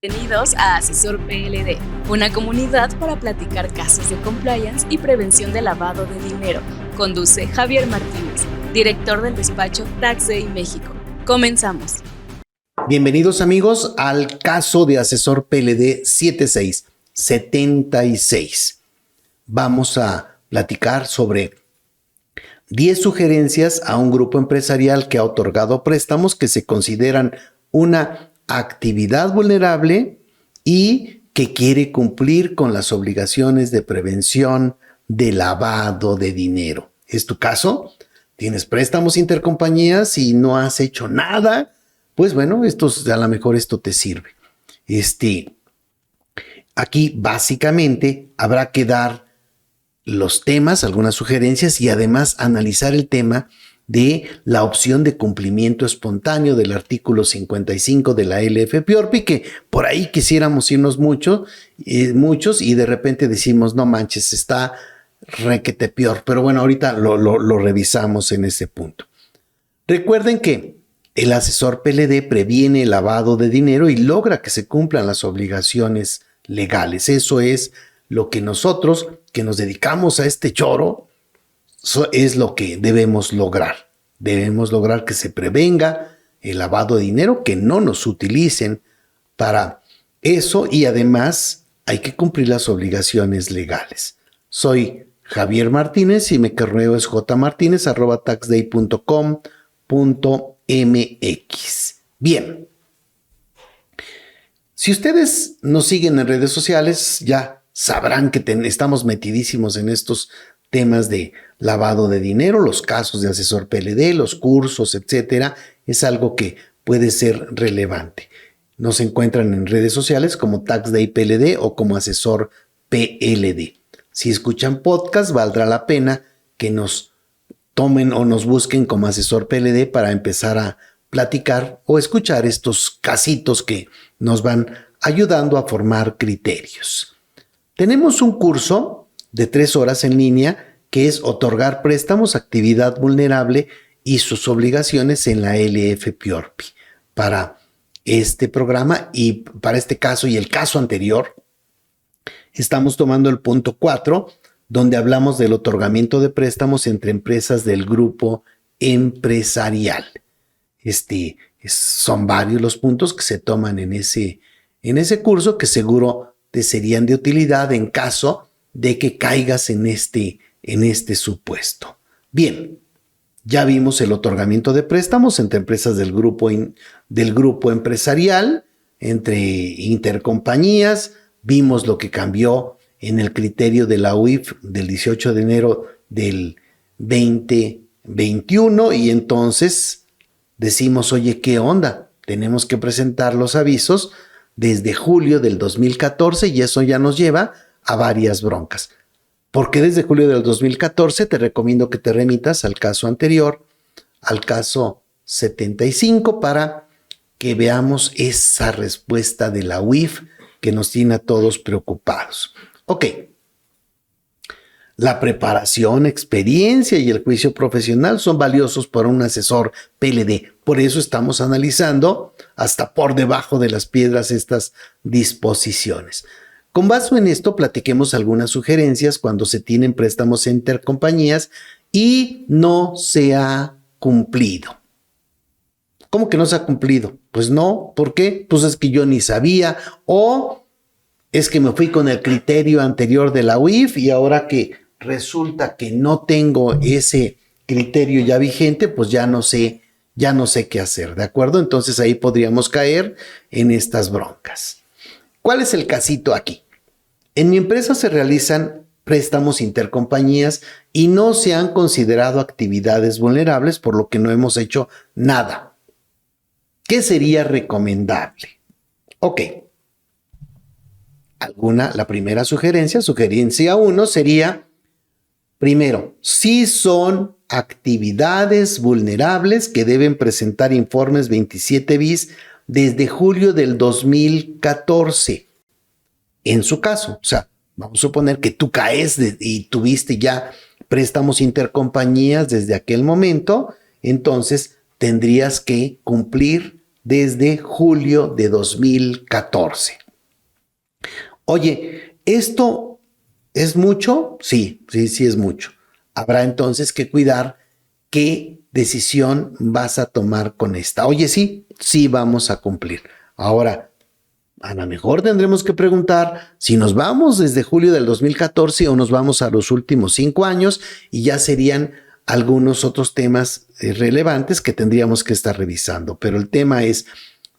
Bienvenidos a Asesor PLD, una comunidad para platicar casos de compliance y prevención de lavado de dinero. Conduce Javier Martínez, director del despacho Tax Day México. Comenzamos. Bienvenidos amigos al caso de Asesor PLD 7676. Vamos a platicar sobre 10 sugerencias a un grupo empresarial que ha otorgado préstamos que se consideran una actividad vulnerable y que quiere cumplir con las obligaciones de prevención de lavado de dinero. ¿Es tu caso? ¿Tienes préstamos intercompañías y no has hecho nada? Pues bueno, a lo mejor esto te sirve. Aquí básicamente habrá que dar los temas, algunas sugerencias y además analizar el tema de la opción de cumplimiento espontáneo del artículo 55 de la LFPORPI, que por ahí quisiéramos irnos muchos y de repente decimos, no manches, está requete peor. Pero bueno, ahorita lo revisamos en ese punto. Recuerden que el asesor PLD previene el lavado de dinero y logra que se cumplan las obligaciones legales. Eso es lo que nosotros, que nos dedicamos a este choro, es lo que debemos lograr. Debemos lograr que se prevenga el lavado de dinero, que no nos utilicen para eso y además hay que cumplir las obligaciones legales. Soy Javier Martínez y mi correo es jmartinez@taxday.com.mx. Bien. Si ustedes nos siguen en redes sociales, ya sabrán que estamos metidísimos en estos temas de lavado de dinero, los casos de asesor PLD, los cursos, etcétera. Es algo que puede ser relevante. Nos encuentran en redes sociales como Tax Day PLD o como asesor PLD. Si escuchan podcast, valdrá la pena que nos tomen o nos busquen como asesor PLD para empezar a platicar o escuchar estos casitos que nos van ayudando a formar criterios. Tenemos un curso de 3 horas en línea que es otorgar préstamos, actividad vulnerable y sus obligaciones en la LFPORPI. Para este programa y para este caso y el caso anterior, estamos tomando el punto 4, donde hablamos del otorgamiento de préstamos entre empresas del grupo empresarial. Son varios los puntos que se toman en ese curso que seguro te serían de utilidad en caso de que caigas en este supuesto. Bien, ya vimos el otorgamiento de préstamos entre empresas del grupo empresarial, entre intercompañías. Vimos lo que cambió en el criterio de la UIF del 18 de enero del 2021 y entonces decimos, oye, ¿qué onda? Tenemos que presentar los avisos desde julio del 2014 y eso ya nos lleva a varias broncas. ¿Por qué desde julio del 2014? Te recomiendo que te remitas al caso anterior, al caso 75, para que veamos esa respuesta de la UIF que nos tiene a todos preocupados. Ok. La preparación, experiencia y el juicio profesional son valiosos para un asesor PLD. Por eso estamos analizando hasta por debajo de las piedras estas disposiciones. Con base en esto, platiquemos algunas sugerencias cuando se tienen préstamos intercompañías y no se ha cumplido. ¿Cómo que no se ha cumplido? Pues no. ¿Por qué? Pues es que yo ni sabía o es que me fui con el criterio anterior de la UIF y ahora que resulta que no tengo ese criterio ya vigente, pues ya no sé qué hacer, ¿de acuerdo? Entonces ahí podríamos caer en estas broncas. ¿Cuál es el casito aquí? En mi empresa se realizan préstamos intercompañías y no se han considerado actividades vulnerables, por lo que no hemos hecho nada. ¿Qué sería recomendable? Ok. La primera sugerencia 1 sería, primero, si son actividades vulnerables que deben presentar informes 27 bis desde julio del 2014. En su caso, o sea, vamos a suponer que tú caes y tuviste ya préstamos intercompañías desde aquel momento, entonces tendrías que cumplir desde julio de 2014. Oye, ¿esto es mucho? Sí es mucho. Habrá entonces que cuidar qué decisión vas a tomar con esta. Oye, sí vamos a cumplir. Ahora, a lo mejor tendremos que preguntar si nos vamos desde julio del 2014 o nos vamos a los últimos 5 años y ya serían algunos otros temas relevantes que tendríamos que estar revisando. Pero el tema es,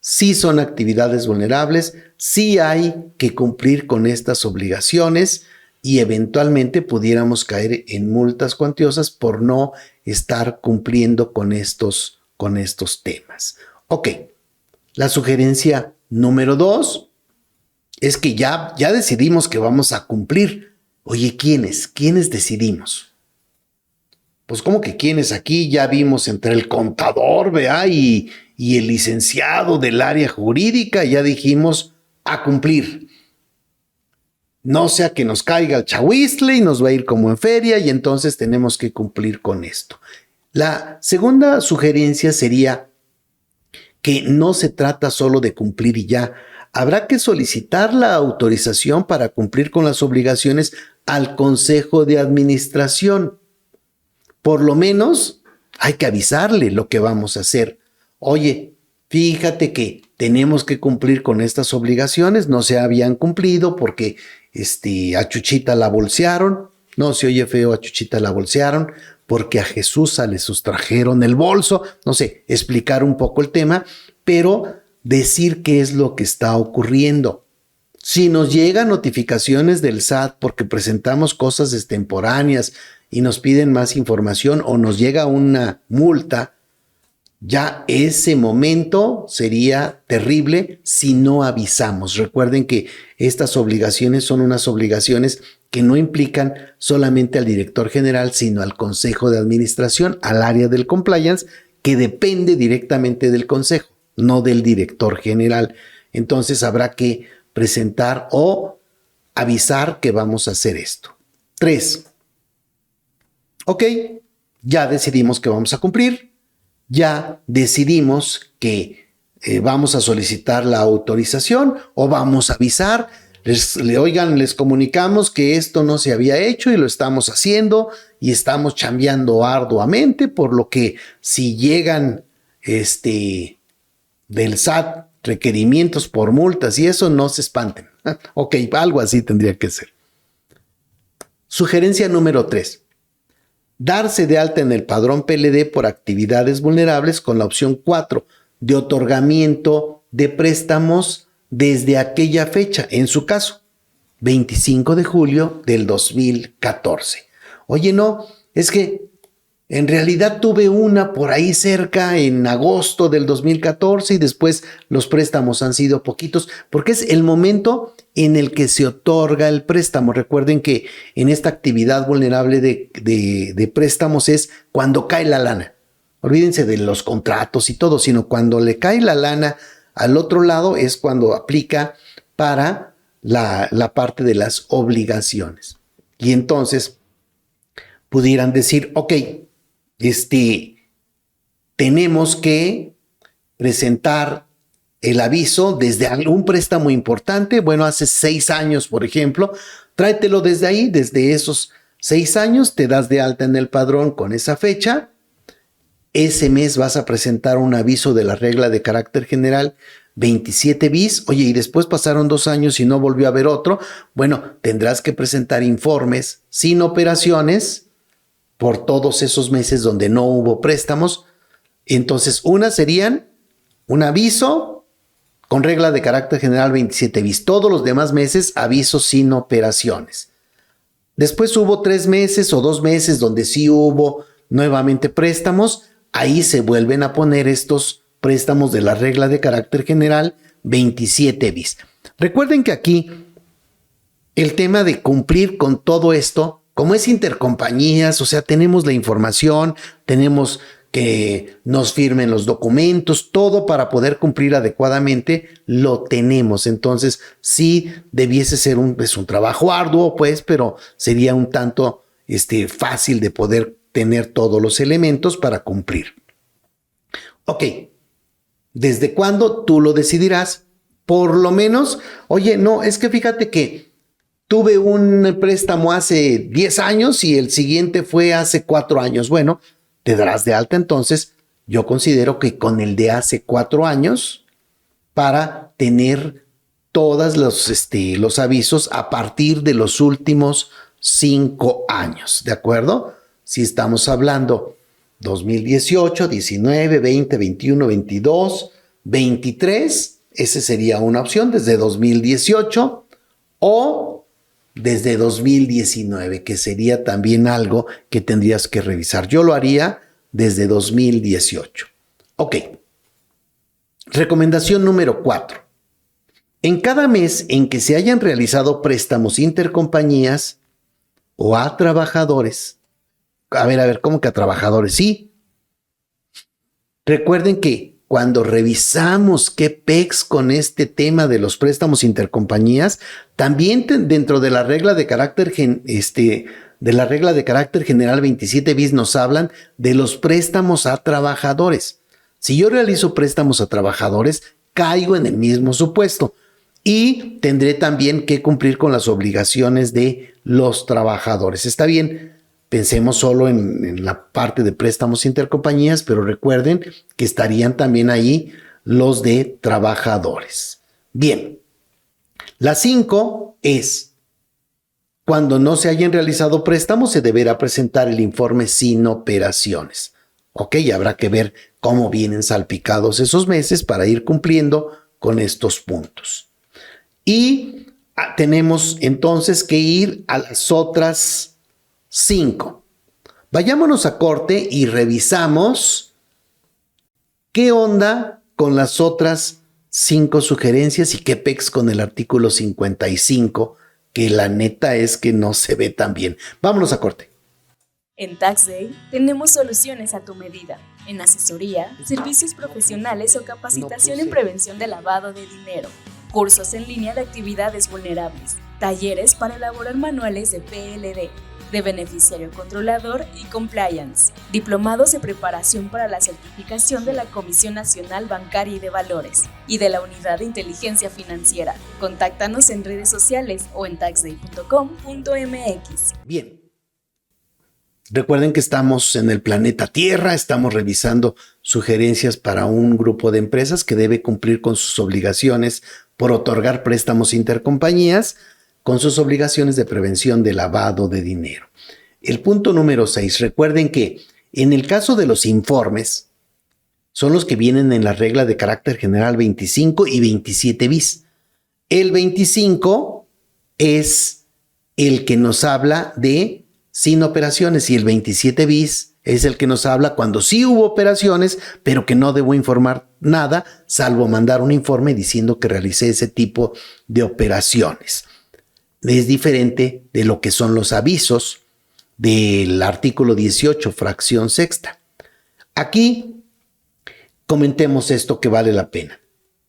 sí son actividades vulnerables, sí hay que cumplir con estas obligaciones y eventualmente pudiéramos caer en multas cuantiosas por no estar cumpliendo con estos temas. Ok, la sugerencia número 2 es que ya decidimos que vamos a cumplir. Oye, ¿quiénes decidimos? Pues ¿cómo que quiénes? Aquí ya vimos entre el contador, ¿verdad? Y el licenciado del área jurídica, ya dijimos a cumplir. No sea que nos caiga el chahuizle y nos va a ir como en feria y entonces tenemos que cumplir con esto. La segunda sugerencia sería que no se trata solo de cumplir y ya. Habrá que solicitar la autorización para cumplir con las obligaciones al Consejo de Administración. Por lo menos hay que avisarle lo que vamos a hacer. Oye, fíjate que tenemos que cumplir con estas obligaciones, no se habían cumplido porque a Chuchita la bolsearon. No se oye feo, a Chuchita la bolsearon porque a Jesús le sustrajeron el bolso. No sé, explicar un poco el tema, pero decir qué es lo que está ocurriendo. Si nos llegan notificaciones del SAT porque presentamos cosas extemporáneas y nos piden más información o nos llega una multa, ya ese momento sería terrible si no avisamos. Recuerden que estas obligaciones son unas obligaciones que no implican solamente al director general, sino al Consejo de Administración, al área del compliance, que depende directamente del consejo, no del director general. Entonces habrá que presentar o avisar que vamos a hacer esto. 3. Ok, ya decidimos que vamos a cumplir, ya decidimos que vamos a solicitar la autorización o vamos a avisar, les comunicamos que esto no se había hecho y lo estamos haciendo y estamos chambeando arduamente, por lo que si llegan del SAT requerimientos por multas y eso, no se espanten. Ok, algo así tendría que ser. Sugerencia número 3. Darse de alta en el padrón PLD por actividades vulnerables con la opción 4 de otorgamiento de préstamos desde aquella fecha, en su caso, 25 de julio del 2014. Oye, no, es que en realidad tuve una por ahí cerca en agosto del 2014 y después los préstamos han sido poquitos, porque es el momento en el que se otorga el préstamo. Recuerden que en esta actividad vulnerable de préstamos es cuando cae la lana. Olvídense de los contratos y todo, sino cuando le cae la lana al otro lado es cuando aplica para la parte de las obligaciones. Y entonces pudieran decir, ok, tenemos que presentar el aviso desde algún préstamo importante, bueno, hace 6 años, por ejemplo, tráetelo desde ahí, desde esos 6 años, te das de alta en el padrón con esa fecha, ese mes vas a presentar un aviso de la regla de carácter general 27 bis, oye, y después pasaron 2 años y no volvió a haber otro, bueno, tendrás que presentar informes sin operaciones por todos esos meses donde no hubo préstamos. Entonces, unas serían un aviso con regla de carácter general 27 bis. Todos los demás meses, avisos sin operaciones. Después hubo 3 meses o 2 meses donde sí hubo nuevamente préstamos. Ahí se vuelven a poner estos préstamos de la regla de carácter general 27 bis. Recuerden que aquí el tema de cumplir con todo esto, como es intercompañías, o sea, tenemos la información, tenemos que nos firmen los documentos, todo para poder cumplir adecuadamente, lo tenemos. Entonces, sí debiese ser un trabajo arduo, pues, pero sería un tanto fácil de poder tener todos los elementos para cumplir. Ok, ¿Desde cuándo? Tú lo decidirás. Por lo menos, oye, no, es que fíjate que tuve un préstamo hace 10 años y el siguiente fue hace 4 años. Bueno, te darás de alta entonces. Yo considero que con el de hace 4 años para tener todos los avisos a partir de los últimos 5 años, ¿de acuerdo? Si estamos hablando 2018, 19, 20, 21, 22, 23, esa sería una opción desde 2018 o desde 2019, que sería también algo que tendrías que revisar. Yo lo haría desde 2018. Ok. Recomendación número 4. En cada mes en que se hayan realizado préstamos intercompañías o a trabajadores. A ver, ¿cómo que a trabajadores? Sí. Recuerden que cuando revisamos qué pex con este tema de los préstamos intercompañías, también dentro de la regla de carácter general 27 bis nos hablan de los préstamos a trabajadores. Si yo realizo préstamos a trabajadores, caigo en el mismo supuesto y tendré también que cumplir con las obligaciones de los trabajadores. Está bien, pensemos solo en la parte de préstamos intercompañías, pero recuerden que estarían también ahí los de trabajadores. Bien, la 5 es: cuando no se hayan realizado préstamos, se deberá presentar el informe sin operaciones. Ok, habrá que ver cómo vienen salpicados esos meses para ir cumpliendo con estos puntos. Y tenemos entonces que ir a las otras 5. Vayámonos a corte y revisamos qué onda con las otras 5 sugerencias y qué pex con el artículo 55, que la neta es que no se ve tan bien. Vámonos a corte. En TaxDay tenemos soluciones a tu medida, en asesoría, servicios profesionales o capacitación en prevención de lavado de dinero, cursos en línea de actividades vulnerables, talleres para elaborar manuales de PLD, de beneficiario controlador y compliance, diplomados de preparación para la certificación de la Comisión Nacional Bancaria y de Valores y de la Unidad de Inteligencia Financiera. Contáctanos en redes sociales o en taxday.com.mx. Bien. Recuerden que estamos en el planeta Tierra, estamos revisando sugerencias para un grupo de empresas que debe cumplir con sus obligaciones por otorgar préstamos intercompañías, con sus obligaciones de prevención de lavado de dinero. El punto número 6, recuerden que en el caso de los informes, son los que vienen en la regla de carácter general 25 y 27 bis. El 25 es el que nos habla de sin operaciones y el 27 bis es el que nos habla cuando sí hubo operaciones, pero que no debo informar nada, salvo mandar un informe diciendo que realicé ese tipo de operaciones. Es diferente de lo que son los avisos del artículo 18, fracción sexta. Aquí comentemos esto que vale la pena.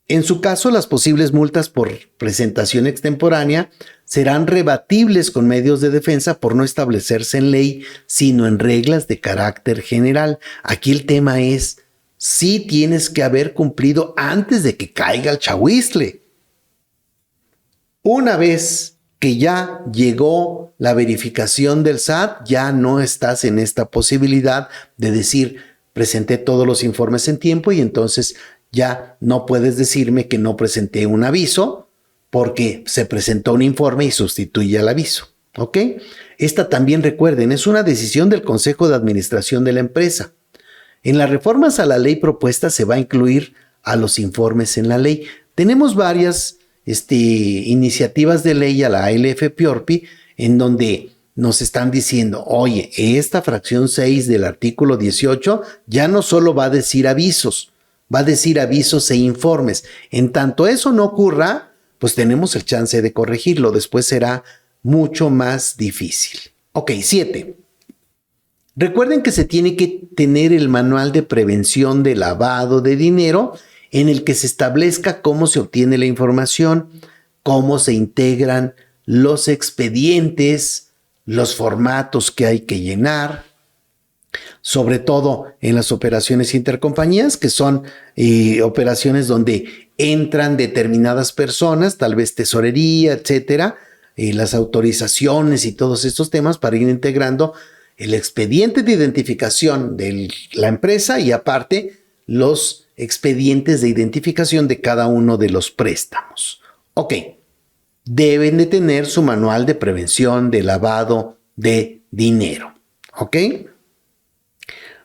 En su caso, las posibles multas por presentación extemporánea serán rebatibles con medios de defensa por no establecerse en ley, sino en reglas de carácter general. Aquí el tema es, sí tienes que haber cumplido antes de que caiga el chahuizle. Una vez que ya llegó la verificación del SAT, ya no estás en esta posibilidad de decir, presenté todos los informes en tiempo y entonces ya no puedes decirme que no presenté un aviso porque se presentó un informe y sustituye al aviso. ¿Ok? Esta también, recuerden, es una decisión del Consejo de Administración de la empresa. En las reformas a la ley propuesta se va a incluir a los informes en la ley. Tenemos varias iniciativas de ley a la ALF-PIORPI en donde nos están diciendo, oye, esta fracción 6 del artículo 18 ya no solo va a decir avisos, va a decir avisos e informes. En tanto eso no ocurra, pues tenemos el chance de corregirlo. Después será mucho más difícil. Ok, 7. Recuerden que se tiene que tener el manual de prevención de lavado de dinero en el que se establezca cómo se obtiene la información, cómo se integran los expedientes, los formatos que hay que llenar, sobre todo en las operaciones intercompañías, que son operaciones donde entran determinadas personas, tal vez tesorería, etcétera, las autorizaciones y todos estos temas para ir integrando el expediente de identificación de la empresa y aparte los expedientes de identificación de cada uno de los préstamos. Ok, deben de tener su manual de prevención de lavado de dinero. ¿Ok?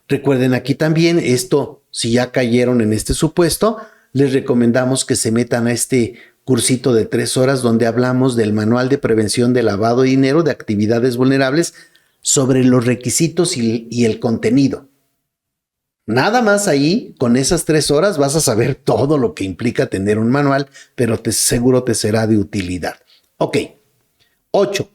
Recuerden aquí también esto, si ya cayeron en este supuesto, les recomendamos que se metan a este cursito de 3 horas donde hablamos del manual de prevención de lavado de dinero de actividades vulnerables sobre los requisitos y el contenido. Nada más ahí, con esas 3 horas vas a saber todo lo que implica tener un manual, pero seguro te será de utilidad. Ok. 8.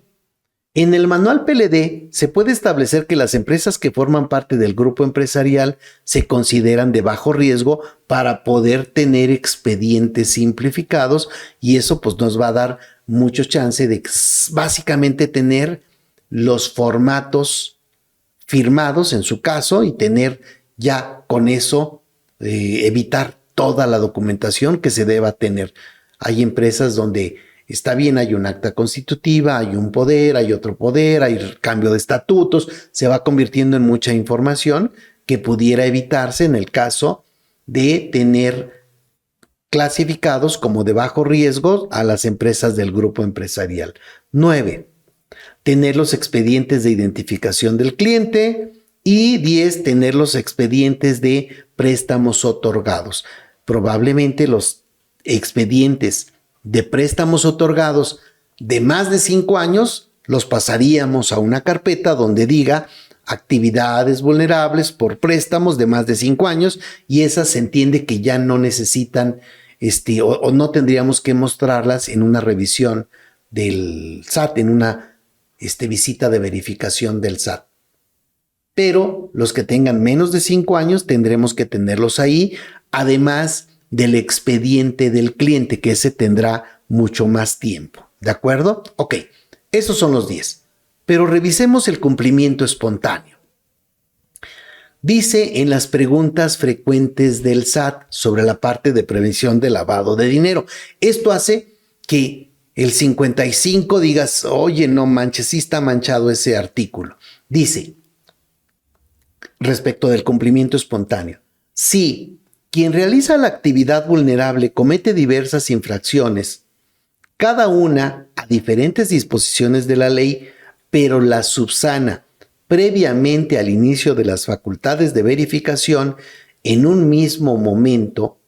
En el manual PLD se puede establecer que las empresas que forman parte del grupo empresarial se consideran de bajo riesgo para poder tener expedientes simplificados y eso pues nos va a dar mucho chance de básicamente tener los formatos firmados en su caso y tener ya con eso evitar toda la documentación que se deba tener. Hay empresas donde está bien, hay un acta constitutiva, hay un poder, hay otro poder, hay cambio de estatutos, se va convirtiendo en mucha información que pudiera evitarse en el caso de tener clasificados como de bajo riesgo a las empresas del grupo empresarial. 9. Tener los expedientes de identificación del cliente. Y 10, tener los expedientes de préstamos otorgados. Probablemente los expedientes de préstamos otorgados de más de 5 años los pasaríamos a una carpeta donde diga actividades vulnerables por préstamos de más de 5 años y esas se entiende que ya no necesitan o no tendríamos que mostrarlas en una revisión del SAT, en una visita de verificación del SAT. Pero los que tengan menos de 5 años tendremos que tenerlos ahí, además del expediente del cliente, que ese tendrá mucho más tiempo. ¿De acuerdo? Ok, esos son los 10. Pero revisemos el cumplimiento espontáneo. Dice en las preguntas frecuentes del SAT sobre la parte de prevención de lavado de dinero. Esto hace que el 55 digas, oye, no manches, sí está manchado ese artículo. Dice, respecto del cumplimiento espontáneo, si quien realiza la actividad vulnerable comete diversas infracciones, cada una a diferentes disposiciones de la ley, pero la subsana previamente al inicio de las facultades de verificación en un mismo momento,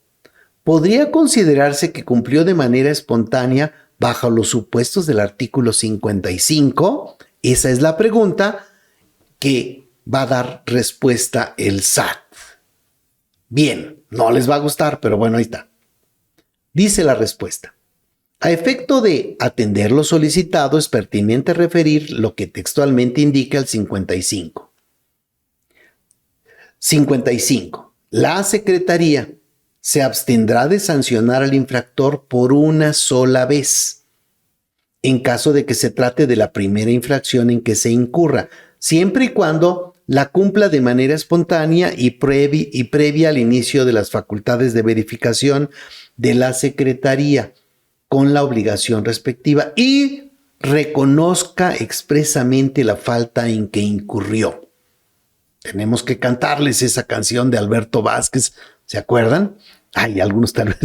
podría considerarse que cumplió de manera espontánea bajo los supuestos del artículo 55. Esa es la pregunta que va a dar respuesta el SAT. Bien, no les va a gustar, pero bueno, ahí está. Dice la respuesta. A efecto de atender lo solicitado, es pertinente referir lo que textualmente indica el 55. 55. La Secretaría se abstendrá de sancionar al infractor por una sola vez, en caso de que se trate de la primera infracción en que se incurra, siempre y cuando la cumpla de manera espontánea y previa al inicio de las facultades de verificación de la Secretaría, con la obligación respectiva y reconozca expresamente la falta en que incurrió. Tenemos que cantarles esa canción de Alberto Vázquez, ¿se acuerdan? Ay, algunos tal vez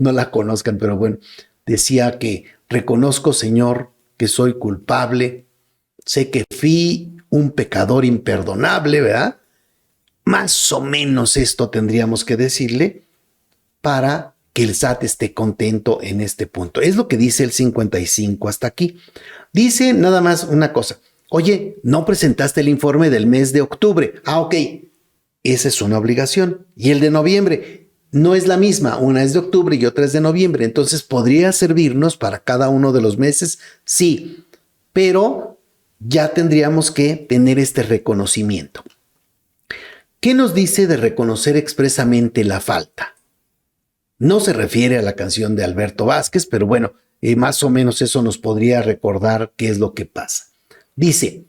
no la conozcan, pero bueno, decía que reconozco, Señor, que soy culpable, sé que fui un pecador imperdonable, ¿verdad? Más o menos esto tendríamos que decirle para que el SAT esté contento en este punto. Es lo que dice el 55 hasta aquí. Dice nada más una cosa. Oye, no presentaste el informe del mes de octubre. Ah, ok. Esa es una obligación. Y el de noviembre no es la misma. Una es de octubre y otra es de noviembre. Entonces, ¿podría servirnos para cada uno de los meses? Sí, pero ya tendríamos que tener este reconocimiento. ¿Qué nos dice de reconocer expresamente la falta? No se refiere a la canción de Alberto Vázquez, pero bueno, más o menos eso nos podría recordar qué es lo que pasa. Dice,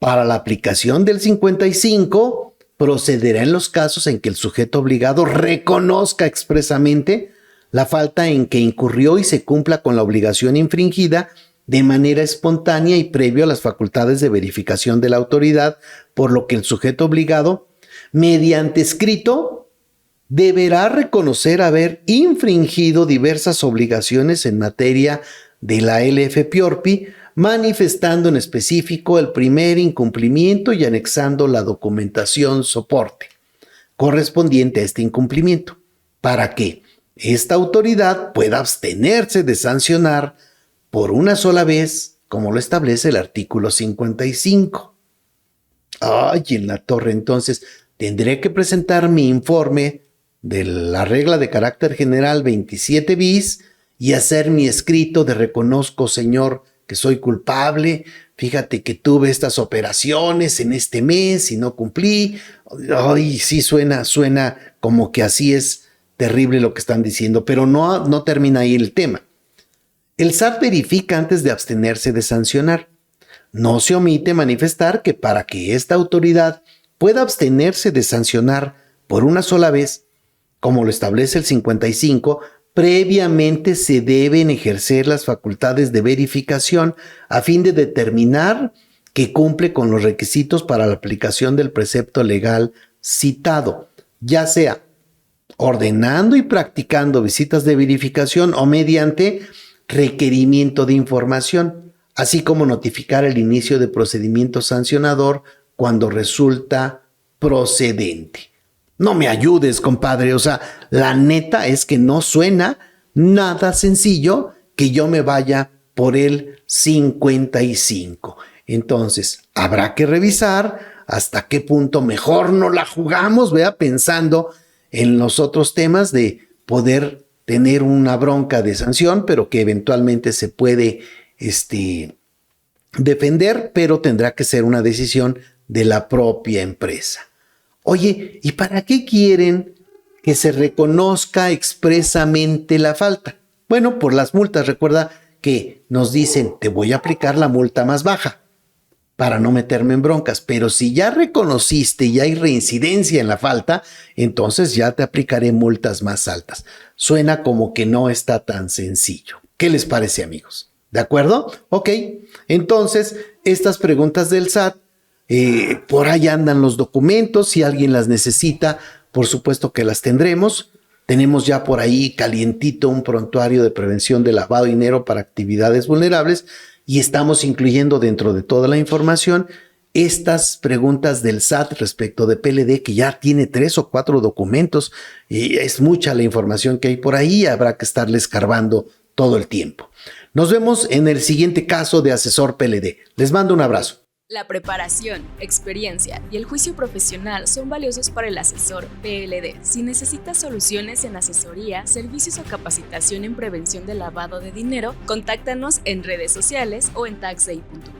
Para la aplicación del 55, procederá en los casos en que el sujeto obligado reconozca expresamente la falta en que incurrió y se cumpla con la obligación infringida de manera espontánea y previo a las facultades de verificación de la autoridad, por lo que el sujeto obligado, mediante escrito, deberá reconocer haber infringido diversas obligaciones en materia de la LFPORPI, manifestando en específico el primer incumplimiento y anexando la documentación soporte correspondiente a este incumplimiento, para que esta autoridad pueda abstenerse de sancionar por una sola vez, como lo establece el artículo 55. Ay, en la torre, entonces tendré que presentar mi informe de la regla de carácter general 27 bis y hacer mi escrito de reconozco, señor, que soy culpable. Fíjate que tuve estas operaciones en este mes y no cumplí. Ay, sí suena como que así es terrible lo que están diciendo, pero no termina ahí el tema. El SAT verifica antes de abstenerse de sancionar. No se omite manifestar que para que esta autoridad pueda abstenerse de sancionar por una sola vez, como lo establece el 55, previamente se deben ejercer las facultades de verificación a fin de determinar que cumple con los requisitos para la aplicación del precepto legal citado, ya sea ordenando y practicando visitas de verificación o mediante requerimiento de información, así como notificar el inicio de procedimiento sancionador cuando resulta procedente. No me ayudes, compadre, o sea, la neta es que no suena nada sencillo que yo me vaya por el 55. Entonces, habrá que revisar hasta qué punto mejor no la jugamos, vea, pensando en los otros temas de poder tener una bronca de sanción, pero que eventualmente se puede defender, pero tendrá que ser una decisión de la propia empresa. Oye, ¿y para qué quieren que se reconozca expresamente la falta? Bueno, por las multas. Recuerda que nos dicen, te voy a aplicar la multa más baja para no meterme en broncas, pero si ya reconociste y hay reincidencia en la falta, entonces ya te aplicaré multas más altas. Suena como que no está tan sencillo. ¿Qué les parece, amigos? ¿De acuerdo? Ok, entonces estas preguntas del SAT, por ahí andan los documentos, si alguien las necesita, por supuesto que las tendremos. Tenemos ya por ahí calientito un prontuario de prevención de lavado de dinero para actividades vulnerables y estamos incluyendo dentro de toda la información estas preguntas del SAT respecto de PLD, que ya tiene 3 o 4 documentos y es mucha la información que hay por ahí, habrá que estarle escarbando todo el tiempo. Nos vemos en el siguiente caso de asesor PLD. Les mando un abrazo. La preparación, experiencia y el juicio profesional son valiosos para el asesor PLD. Si necesitas soluciones en asesoría, servicios o capacitación en prevención de lavado de dinero, contáctanos en redes sociales o en taxday.com.mx.